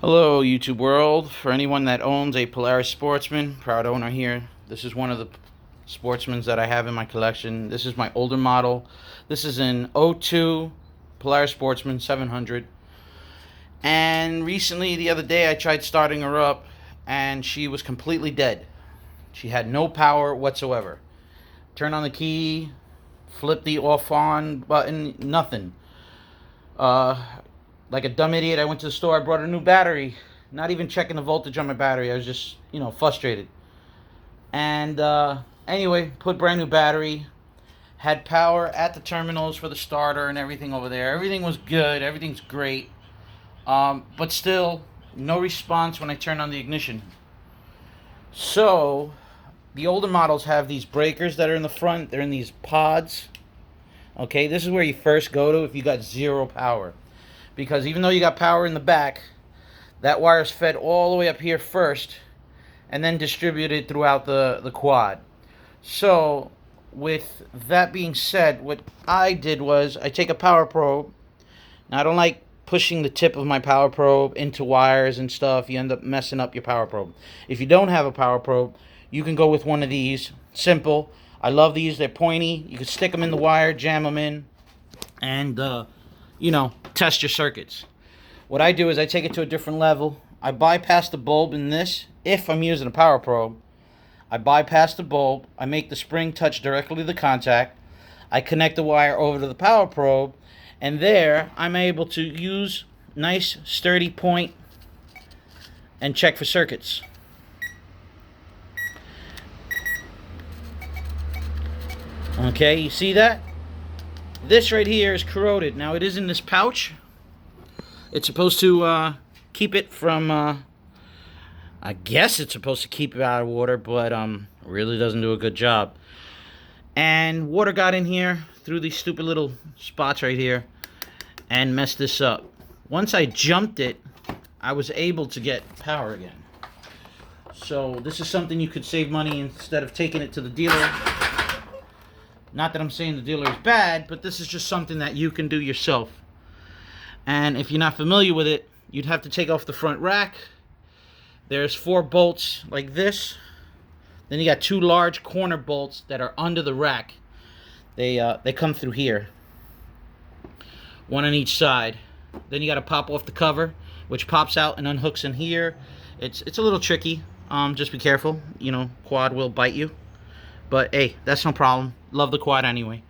Hello YouTube world. For anyone that owns a Polaris Sportsman, proud owner here. This is one of the Sportsmans that I have in my collection. This is my older model. This is an '02 Polaris Sportsman 700. And recently, the other day, I tried starting her up and she was completely dead. She had no power whatsoever. Turn on the key, flip the off on button, nothing. Like a dumb idiot, I went to the store, I brought a new battery, not even checking the voltage on my battery. I was just, frustrated. And anyway, put brand new battery, had power at the terminals for the starter and everything over there. Everything was good, everything's great. But still, no response when I turn on the ignition. So, the older models have these breakers that are in the front. They're in these pods. Okay, this is where you first go to if you got zero power. Because even though you got power in the back, that wire is fed all the way up here first and then distributed throughout the quad. So with that being said, what I did was I take a power probe. Now I don't like pushing the tip of my power probe into wires and stuff. You end up messing up your power probe. If you don't have a power probe, you can go with one of these. Simple. I love these. They're pointy. You can stick them in the wire, jam them in, and test your circuits. What I do is I take it to a different level. I bypass the bulb in this. If I'm using a power probe, I bypass the bulb. I make the spring touch directly to the contact. I connect the wire over to the power probe, and there I'm able to use nice sturdy point and check for circuits. Okay, you see that? This right here is corroded. Now it is in this pouch. It's supposed to keep it from, I guess it's supposed to keep it out of water, but really doesn't do a good job. And water got in here through these stupid little spots right here and messed this up. Once I jumped it, I was able to get power again. So this is something you could save money instead of taking it to the dealer. Not that I'm saying the dealer is bad, but this is just something that you can do yourself. And if you're not familiar with it, you'd have to take off the front rack. There's 4 bolts like this. Then you got 2 large corner bolts that are under the rack. They come through here. One on each side. Then you got to pop off the cover, which pops out and unhooks in here. It's a little tricky. Just be careful. Quad will bite you. But hey, that's no problem. Love the quad anyway.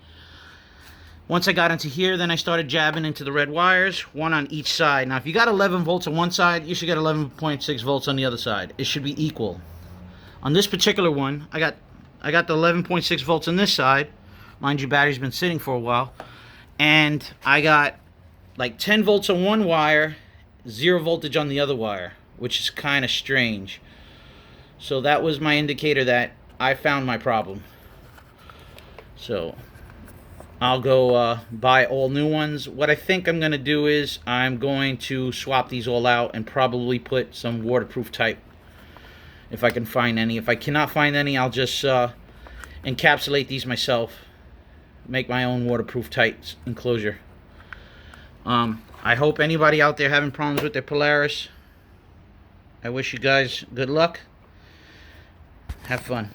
Once I got into here, then I started jabbing into the red wires, one on each side. Now, if you got 11 volts on one side, you should get 11.6 volts on the other side. It should be equal. On this particular one, I got the 11.6 volts on this side. Mind you, battery's been sitting for a while. And I got like 10 volts on one wire, 0 voltage on the other wire, which is kind of strange. So that was my indicator that I found my problem. So I'll go buy all new ones. What I think I'm going to do is I'm going to swap these all out and probably put some waterproof type if I can find any. If I cannot find any, I'll just encapsulate these myself, make my own waterproof type enclosure. I hope anybody out there having problems with their Polaris, I wish you guys good luck. Have fun.